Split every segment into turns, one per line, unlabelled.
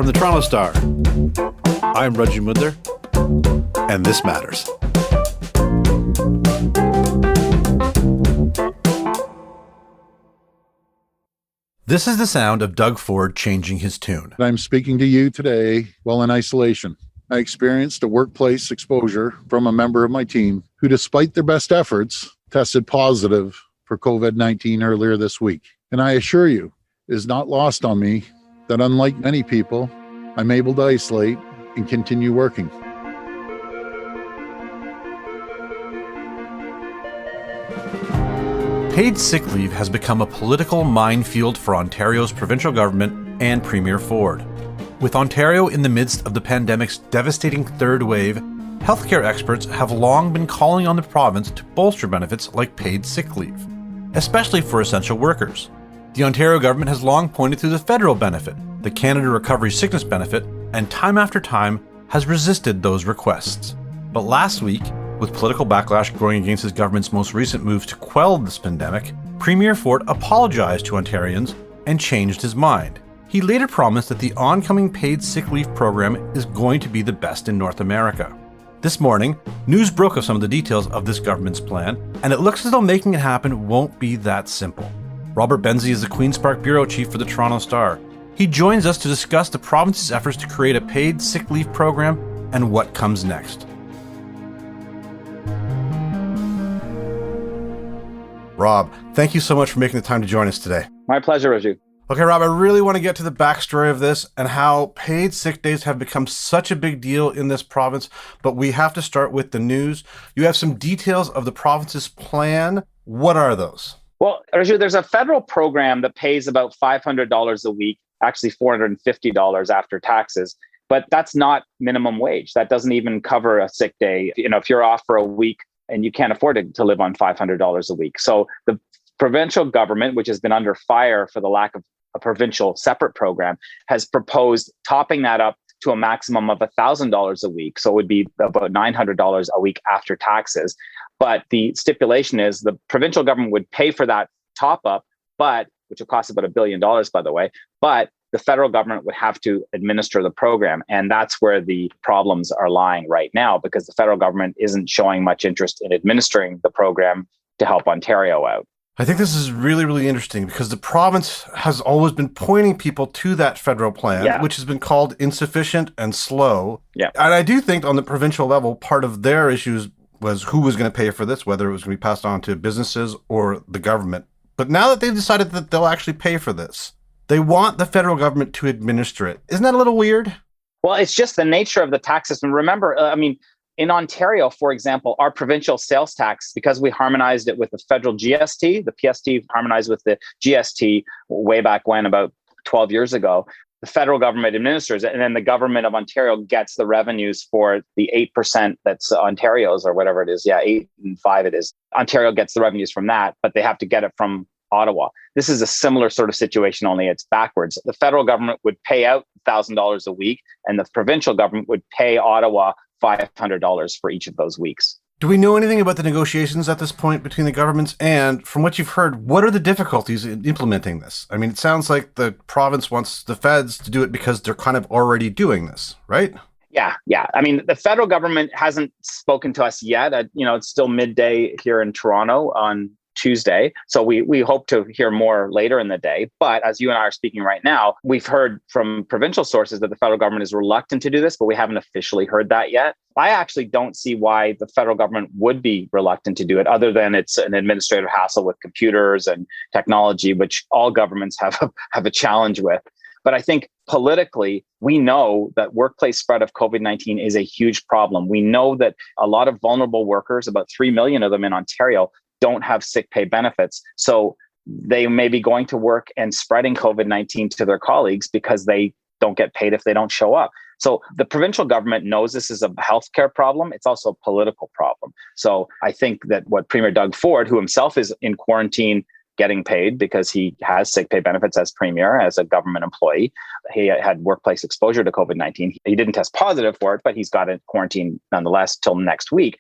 From the Toronto Star, I'm Raji Mudler, and this matters. This is the sound of Doug Ford changing his tune.
I'm speaking to you today while in isolation. I experienced a workplace exposure from a member of my team who, despite their best efforts, tested positive for COVID-19 earlier this week. And I assure you, it is not lost on me that unlike many people, I'm able to isolate and continue working.
Paid sick leave has become a political minefield for Ontario's provincial government and Premier Ford. With Ontario in the midst of the pandemic's devastating third wave, healthcare experts have long been calling on the province to bolster benefits like paid sick leave, especially for essential workers. The Ontario government has long pointed to the federal benefit, the Canada Recovery Sickness Benefit, and time after time has resisted those requests. But last week, with political backlash growing against his government's most recent moves to quell this pandemic, Premier Ford apologized to Ontarians and changed his mind. He later promised that the oncoming paid sick leave program is going to be the best in North America. This morning, news broke of some of the details of this government's plan, and it looks as though making it happen won't be that simple. Robert Benzie is the Queen's Park Bureau Chief for the Toronto Star. He joins us to discuss the province's efforts to create a paid sick leave program and what comes next. Rob, thank you so much for making the time to join us today.
My pleasure, Raju.
Okay, Rob, I really want to get to the backstory of this and how paid sick days have become such a big deal in this province, but we have to start with the news. You have some details of the province's plan. What are those?
Well, Raju, there's a federal program that pays about $500 a week, actually $450 after taxes, but that's not minimum wage. That doesn't even cover a sick day. If you're off for a week and you can't afford to live on $500 a week. So the provincial government, which has been under fire for the lack of a provincial separate program, has proposed topping that up to a maximum of $1,000 a week. So it would be about $900 a week after taxes. But the stipulation is the provincial government would pay for that top up, which will cost about $1 billion, by the way, but the federal government would have to administer the program. And that's where the problems are lying right now, because the federal government isn't showing much interest in administering the program to help Ontario out.
I think this is really, really interesting because the province has always been pointing people to that federal plan, which has been called insufficient and slow.
Yeah.
And I do think on the provincial level, part of their issues was who was going to pay for this, whether it was going to be passed on to businesses or the government. But now that they've decided that they'll actually pay for this, they want the federal government to administer it. Isn't that a little weird?
Well, it's just the nature of the tax system. Remember, in Ontario, for example, our provincial sales tax, because we harmonized it with the federal GST, the PST harmonized with the GST way back when, about 12 years ago, the federal government administers it, and then the government of Ontario gets the revenues for the 8% that's Ontario's, or whatever it is. 8 and 5 it is. Ontario gets the revenues from that, but they have to get it from Ottawa. This is a similar sort of situation, only it's backwards. The federal government would pay out $1,000 a week, and the provincial government would pay Ottawa $500 for each of those weeks.
Do we know anything about the negotiations at this point between the governments? And from what you've heard, what are the difficulties in implementing this? I mean, it sounds like the province wants the feds to do it because they're kind of already doing this, right?
Yeah. I mean, the federal government hasn't spoken to us yet. It's still midday here in Toronto on Tuesday. So we hope to hear more later in the day. But as you and I are speaking right now, we've heard from provincial sources that the federal government is reluctant to do this, but we haven't officially heard that yet. I actually don't see why the federal government would be reluctant to do it, other than it's an administrative hassle with computers and technology, which all governments have a challenge with. But I think politically, we know that workplace spread of COVID-19 is a huge problem. We know that a lot of vulnerable workers, about 3 million of them in Ontario, don't have sick pay benefits. So they may be going to work and spreading COVID-19 to their colleagues because they don't get paid if they don't show up. So the provincial government knows this is a healthcare problem. It's also a political problem. So I think that what Premier Doug Ford, who himself is in quarantine getting paid because he has sick pay benefits as premier, as a government employee, he had workplace exposure to COVID-19. He didn't test positive for it, but he's got a quarantine nonetheless till next week.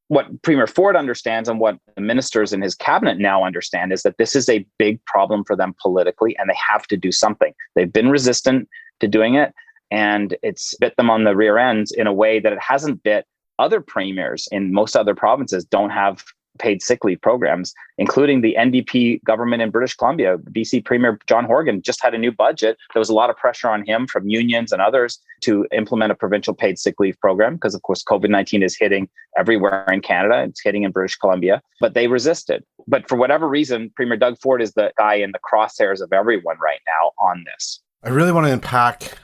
What Premier Ford understands and what the ministers in his cabinet now understand is that this is a big problem for them politically, and they have to do something. They've been resistant to doing it. and it's bit them on the rear ends in a way that it hasn't bit other premiers in most other provinces don't have paid sick leave programs, including the NDP government in British Columbia. BC Premier John Horgan just had a new budget. There was a lot of pressure on him from unions and others to implement a provincial paid sick leave program because, of course, COVID-19 is hitting everywhere in Canada. It's hitting in British Columbia, but they resisted. But for whatever reason, Premier Doug Ford is the guy in the crosshairs of everyone right now on this.
I really want to unpack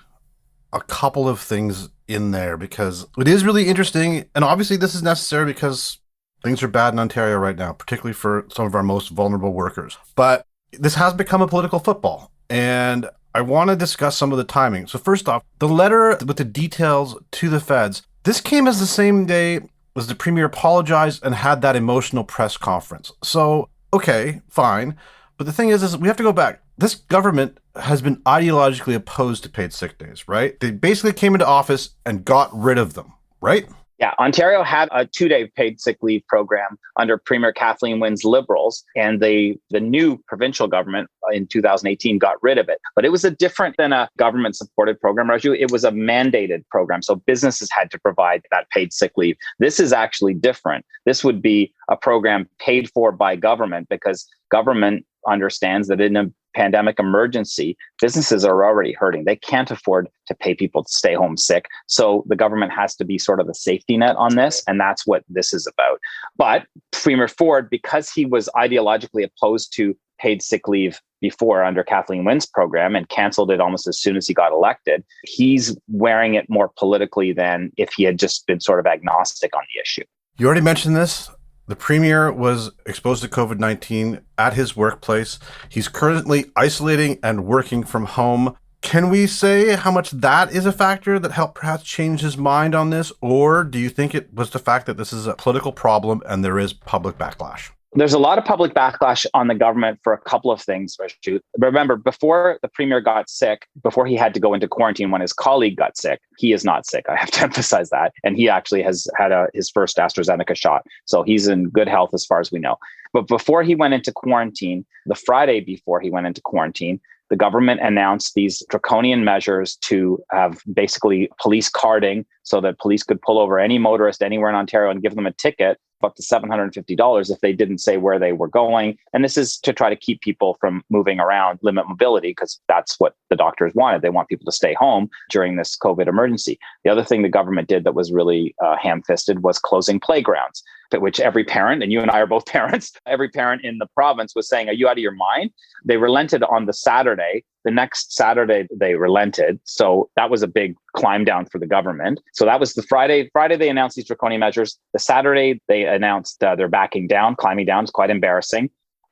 a couple of things in there because it is really interesting. And obviously this is necessary because things are bad in Ontario right now, particularly for some of our most vulnerable workers. But this has become a political football, and I want to discuss some of the timing. So first off, the letter with the details to the feds, this came as the same day as the Premier apologized and had that emotional press conference. So, okay, fine. But the thing is we have to go back. This government has been ideologically opposed to paid sick days, right? They basically came into office and got rid of them, right?
Yeah, Ontario had a 2-day paid sick leave program under Premier Kathleen Wynne's Liberals, and the new provincial government in 2018 got rid of it. But it was different than a government-supported program, Raju. It was a mandated program, so businesses had to provide that paid sick leave. This is actually different. This would be a program paid for by government because government understands that in a pandemic emergency, businesses are already hurting. They can't afford to pay people to stay home sick. So the government has to be sort of a safety net on this. And that's what this is about. But Premier Ford, because he was ideologically opposed to paid sick leave before under Kathleen Wynne's program and canceled it almost as soon as he got elected, he's wearing it more politically than if he had just been sort of agnostic on the issue.
You already mentioned this. The Premier was exposed to COVID-19 at his workplace. He's currently isolating and working from home. Can we say how much that is a factor that helped perhaps change his mind on this? Or do you think it was the fact that this is a political problem and there is public backlash?
There's a lot of public backlash on the government for a couple of things, Raju. Remember, before the Premier got sick, before he had to go into quarantine when his colleague got sick, he is not sick. I have to emphasize that. And he actually has had his first AstraZeneca shot. So he's in good health as far as we know. But before he went into quarantine, the Friday before he went into quarantine, the government announced these draconian measures to have basically police carding so that police could pull over any motorist anywhere in Ontario and give them a ticket up to $750 if they didn't say where they were going. And this is to try to keep people from moving around, limit mobility, because that's what the doctors wanted. They want people to stay home during this COVID emergency. The other thing the government did that was really ham-fisted was closing playgrounds, which every parent, and you and I are both parents, every parent in the province was saying, are you out of your mind? They relented on the Saturday. The next Saturday, they relented. So that was a big climb down for the government. So that was the Friday. Friday, they announced these draconian measures. The Saturday, they announced they're backing down, climbing down. It's quite embarrassing.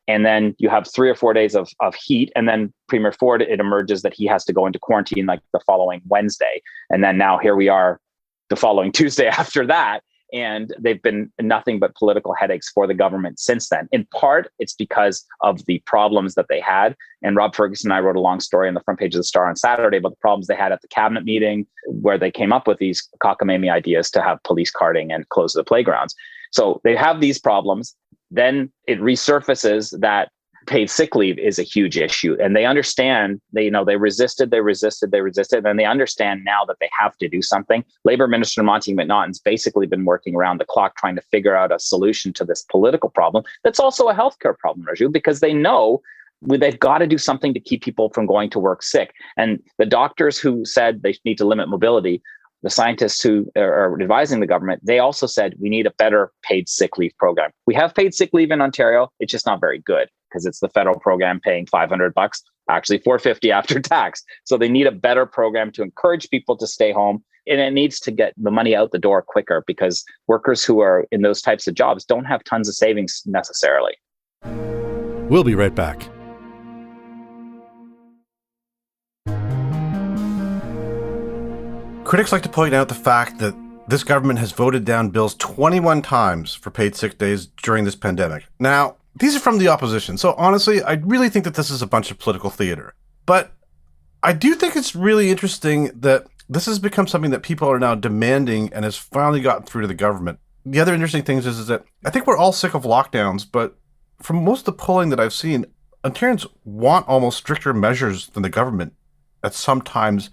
And then you have 3 or 4 days of heat. And then Premier Ford, it emerges that he has to go into quarantine like the following Wednesday. And then now here we are the following Tuesday after that. And they've been nothing but political headaches for the government since then. In part, it's because of the problems that they had. And Rob Ferguson and I wrote a long story on the front page of the Star on Saturday about the problems they had at the cabinet meeting, where they came up with these cockamamie ideas to have police carding and close the playgrounds. So they have these problems. Then it resurfaces that paid sick leave is a huge issue. And they understand, they resisted, and they understand now that they have to do something. Labor Minister Monty McNaughton's basically been working around the clock trying to figure out a solution to this political problem. That's also a healthcare problem, Raju, because they know they've got to do something to keep people from going to work sick. And the doctors who said they need to limit mobility, the scientists who are advising the government, they also said we need a better paid sick leave program. We have paid sick leave in Ontario. It's just not very good because it's the federal program paying $500, actually $450 after tax. So they need a better program to encourage people to stay home. And it needs to get the money out the door quicker because workers who are in those types of jobs don't have tons of savings necessarily.
We'll be right back. Critics like to point out the fact that this government has voted down bills 21 times for paid sick days during this pandemic. Now, these are from the opposition, so honestly, I really think that this is a bunch of political theater. But I do think it's really interesting that this has become something that people are now demanding and has finally gotten through to the government. The other interesting thing is that I think we're all sick of lockdowns, but from most of the polling that I've seen, Ontarians want almost stricter measures than the government at sometimes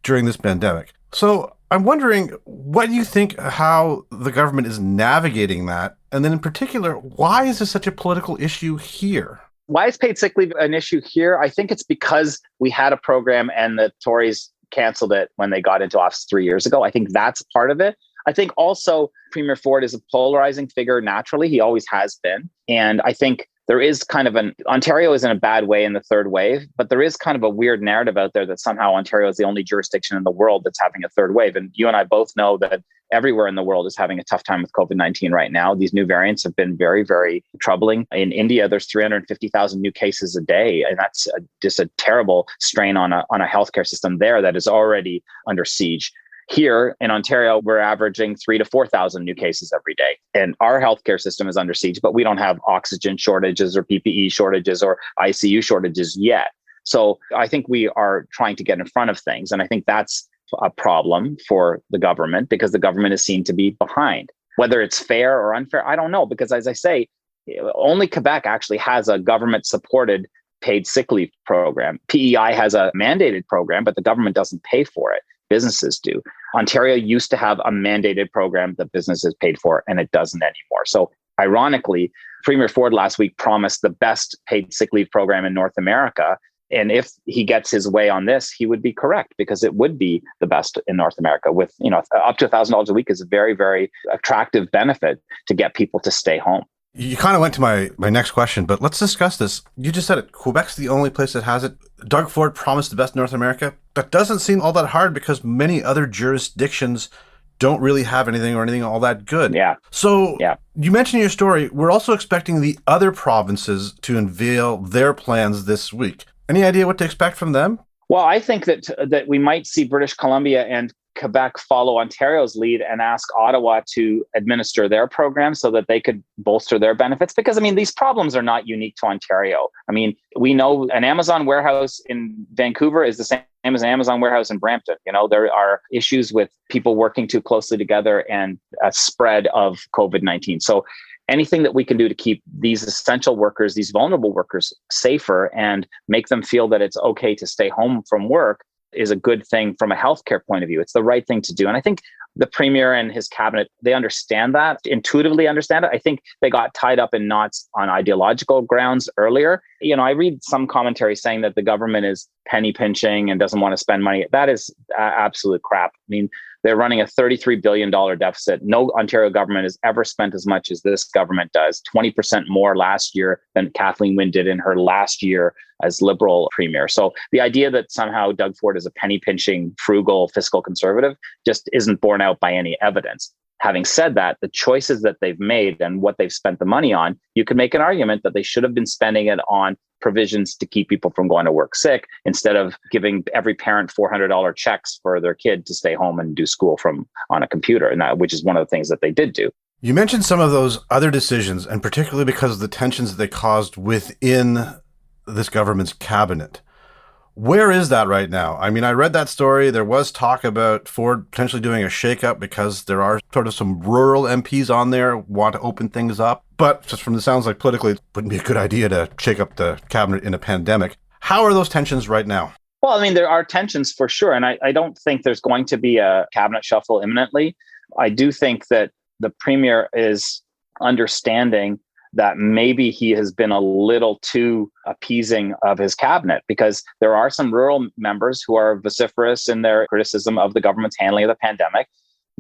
during this pandemic. So I'm wondering, what do you think how the government is navigating that? And then in particular, why is this such a political issue here?
Why is paid sick leave an issue here? I think it's because we had a program and the Tories canceled it when they got into office 3 years ago. I think that's part of it. I think also Premier Ford is a polarizing figure naturally. He always has been. And I think there is kind of Ontario is in a bad way in the third wave, but there is kind of a weird narrative out there that somehow Ontario is the only jurisdiction in the world that's having a third wave. And you and I both know that everywhere in the world is having a tough time with COVID-19 right now. These new variants have been very, very troubling. In India, there's 350,000 new cases a day. And that's just a terrible strain on a healthcare system there that is already under siege. Here in Ontario, we're averaging 3,000 to 4,000 new cases every day. And our healthcare system is under siege, but we don't have oxygen shortages or PPE shortages or ICU shortages yet. So I think we are trying to get in front of things. And I think that's a problem for the government because the government is seen to be behind. Whether it's fair or unfair, I don't know. Because as I say, only Quebec actually has a government-supported paid sick leave program. PEI has a mandated program, but the government doesn't pay for it. Businesses do. Ontario used to have a mandated program that businesses paid for, and it doesn't anymore. So ironically, Premier Ford last week promised the best paid sick leave program in North America. And if he gets his way on this, he would be correct because it would be the best in North America with, up to $1,000 a week is a very, very attractive benefit to get people to stay home.
You kind of went to my next question, but let's discuss this. You just said it. Quebec's the only place that has it. Doug Ford promised the best in North America. That doesn't seem all that hard because many other jurisdictions don't really have anything or anything all that good.
Yeah.
So you mentioned in your story, we're also expecting the other provinces to unveil their plans this week. Any idea what to expect from them?
Well, I think that we might see British Columbia and Quebec follow Ontario's lead and ask Ottawa to administer their program so that they could bolster their benefits. Because, these problems are not unique to Ontario. We know an Amazon warehouse in Vancouver is the same as an Amazon warehouse in Brampton. There are issues with people working too closely together and a spread of COVID-19. So anything that we can do to keep these essential workers, these vulnerable workers safer and make them feel that it's okay to stay home from work is a good thing from a healthcare point of view. It's the right thing to do. And I think the premier and his cabinet, they understand that, intuitively understand it. I think they got tied up in knots on ideological grounds earlier. I read some commentary saying that the government is penny pinching and doesn't want to spend money. That is absolute crap. They're running a $33 billion deficit. No Ontario government has ever spent as much as this government does, 20% more last year than Kathleen Wynne did in her last year as Liberal premier. So the idea that somehow Doug Ford is a penny pinching, frugal, fiscal conservative just isn't borne out by any evidence. Having said that, the choices that they've made and what they've spent the money on, you could make an argument that they should have been spending it on provisions to keep people from going to work sick instead of giving every parent $400 checks for their kid to stay home and do school on a computer, which is one of the things that they did do.
You mentioned some of those other decisions, and particularly because of the tensions that they caused within this government's cabinet. Where is that right now? I read that story. There was talk about Ford potentially doing a shakeup because there are sort of some rural MPs on there who want to open things up. But just from the sounds like politically, it wouldn't be a good idea to shake up the cabinet in a pandemic. How are those tensions right now?
Well, there are tensions for sure. And I don't think there's going to be a cabinet shuffle imminently. I do think that the premier is understanding that maybe he has been a little too appeasing of his cabinet because there are some rural members who are vociferous in their criticism of the government's handling of the pandemic.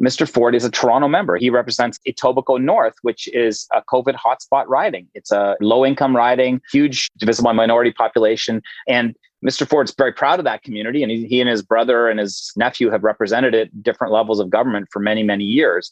Mr. Ford is a Toronto member. He represents Etobicoke North, which is a COVID hotspot riding. It's a low-income riding, huge visible minority population. And Mr. Ford's very proud of that community. And he and his brother and his nephew have represented it at different levels of government for many, many years.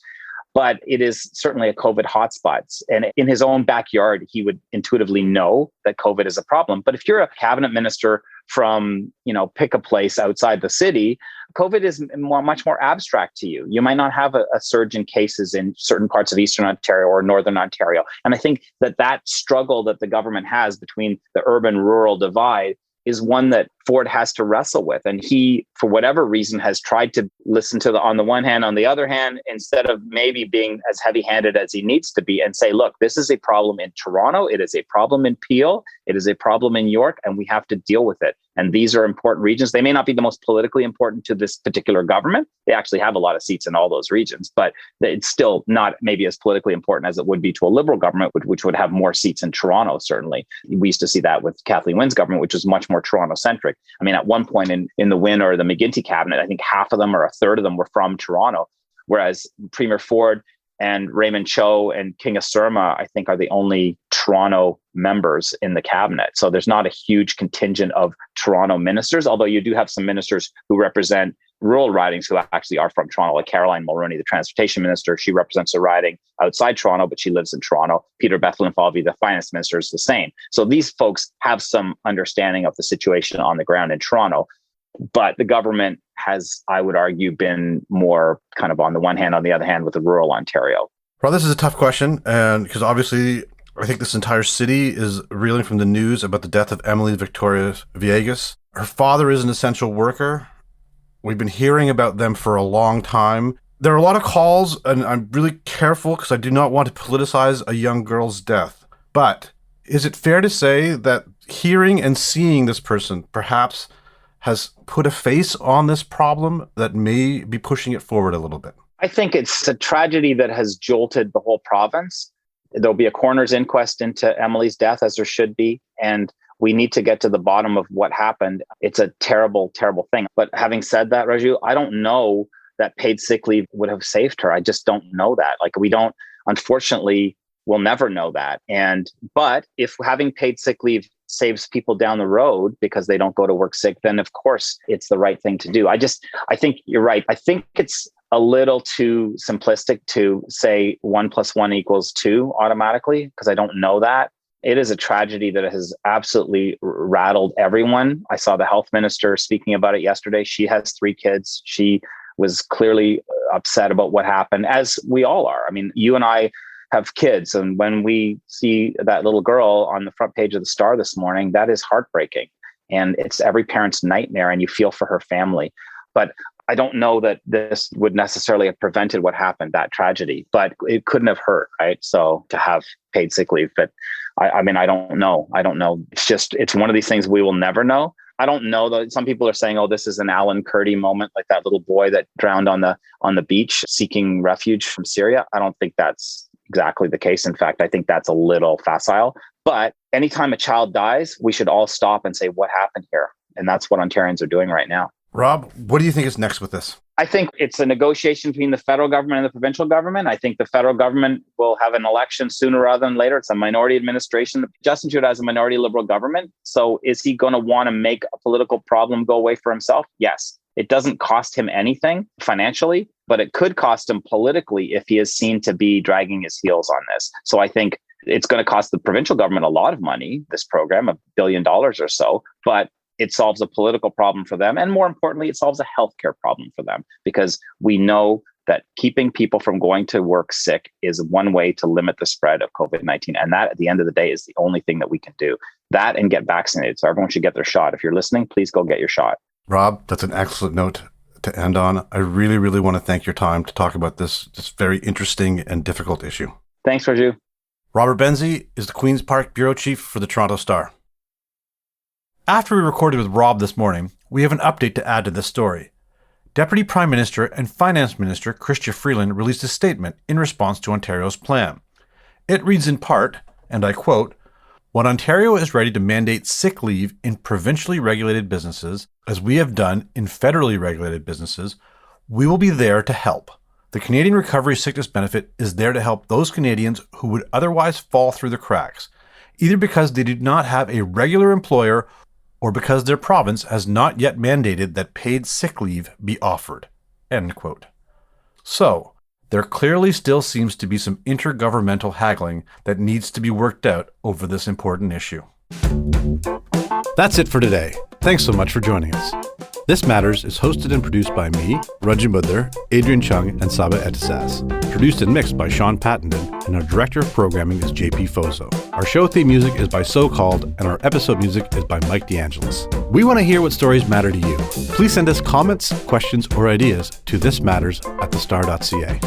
But it is certainly a COVID hotspot. And in his own backyard, he would intuitively know that COVID is a problem. But if you're a cabinet minister from, pick a place outside the city, COVID is much more abstract to you. You might not have a surge in cases in certain parts of Eastern Ontario or Northern Ontario. And I think that struggle that the government has between the urban-rural divide is one that Ford has to wrestle with. And he, for whatever reason, has tried to listen to on the one hand, on the other hand, instead of maybe being as heavy-handed as he needs to be and say, look, this is a problem in Toronto. It is a problem in Peel. It is a problem in York, and we have to deal with it. And these are important regions. They may not be the most politically important to this particular government. They actually have a lot of seats in all those regions, but it's still not maybe as politically important as it would be to a Liberal government, which would have more seats in Toronto, certainly. We used to see that with Kathleen Wynne's government, which was much more Toronto-centric. I mean, at one point in the Wynne or the McGuinty cabinet, I think half of them or a third of them were from Toronto, whereas Premier Ford and Raymond Cho and King Surma, I think, are the only Toronto members in the cabinet. So there's not a huge contingent of Toronto ministers, although you do have some ministers who represent rural ridings who actually are from Toronto, like Caroline Mulroney, the transportation minister. She represents a riding outside Toronto, but she lives in Toronto. Peter Bethlenfalvy, the finance minister, is the same. So these folks have some understanding of the situation on the ground in Toronto. But the government has, I would argue, been more kind of on the one hand, on the other hand with the rural Ontario.
Well, this is a tough question, and because obviously I think this entire city is reeling from the news about the death of Emily Victoria Viegas. Her father is an essential worker. We've been hearing about them for a long time. There are a lot of calls, and I'm really careful because I do not want to politicize a young girl's death. But is it fair to say that hearing and seeing this person perhaps has put a face on this problem that may be pushing it forward a little bit?
I think it's a tragedy that has jolted the whole province. There'll be a coroner's inquest into Emily's death, as there should be. And we need to get to the bottom of what happened. It's a terrible, terrible thing. But having said that, Raju, I don't know that paid sick leave would have saved her. I just don't know that. Like, we don't, unfortunately, we'll never know that. But if having paid sick leave saves people down the road because they don't go to work sick, then of course it's the right thing to do. I think you're right. I think it's a little too simplistic to say 1 + 1 = 2 automatically, because I don't know that. It is a tragedy that has absolutely rattled everyone. I saw the health minister speaking about it yesterday. She has 3 kids. She was clearly upset about what happened, as we all are. I mean, you and I have kids, and when we see that little girl on the front page of the Star this morning, that is heartbreaking, and it's every parent's nightmare, and you feel for her family. But I don't know that this would necessarily have prevented what happened, that tragedy, but it couldn't have hurt, right? So to have paid sick leave, but I mean, I don't know. It's one of these things we will never know. I don't know though. Some people are saying, oh, this is an Alan Kurdi moment, like that little boy that drowned on the beach seeking refuge from Syria. I don't think that's exactly the case. In fact, I think that's a little facile. But anytime a child dies, we should all stop and say, what happened here? And that's what Ontarians are doing right now.
Rob, what do you think is next with this?
I think it's a negotiation between the federal government and the provincial government. I think the federal government will have an election sooner rather than later. It's a minority administration. Justin Trudeau has a minority Liberal government. So is he going to want to make a political problem go away for himself? Yes. It doesn't cost him anything financially, but it could cost him politically if he is seen to be dragging his heels on this. So I think it's going to cost the provincial government a lot of money, this program, $1 billion or so, but it solves a political problem for them. And more importantly, it solves a healthcare problem for them, because we know that keeping people from going to work sick is one way to limit the spread of COVID-19. And that, at the end of the day, is the only thing that we can do. That and get vaccinated. So everyone should get their shot. If you're listening, please go get your shot.
Rob, that's an excellent note to end on. I really, really want to thank your time to talk about this very interesting and difficult issue.
Thanks, Raju.
Robert Benzie is the Queen's Park Bureau Chief for the Toronto Star. After we recorded with Rob this morning, we have an update to add to this story. Deputy Prime Minister and Finance Minister Chrystia Freeland released a statement in response to Ontario's plan. It reads in part, and I quote, "When Ontario is ready to mandate sick leave in provincially regulated businesses, as we have done in federally regulated businesses, we will be there to help. The Canadian Recovery Sickness Benefit is there to help those Canadians who would otherwise fall through the cracks, either because they do not have a regular employer or because their province has not yet mandated that paid sick leave be offered." End quote. So, there clearly still seems to be some intergovernmental haggling that needs to be worked out over this important issue. That's it for today. Thanks so much for joining us. This Matters is hosted and produced by me, Ranjan Budhar, Adrian Chung, and Saba Etisaz. Produced and mixed by Sean Pattenden, and our director of programming is JP Fozo. Our show theme music is by So Called, and our episode music is by Mike DeAngelis. We want to hear what stories matter to you. Please send us comments, questions, or ideas to thismatters@thestar.ca.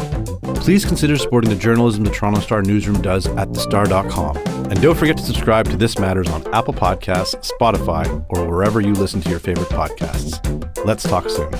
Please consider supporting the journalism the Toronto Star newsroom does at thestar.com. And don't forget to subscribe to This Matters on Apple Podcasts, Spotify, or wherever you listen to your favorite podcasts. Let's talk soon.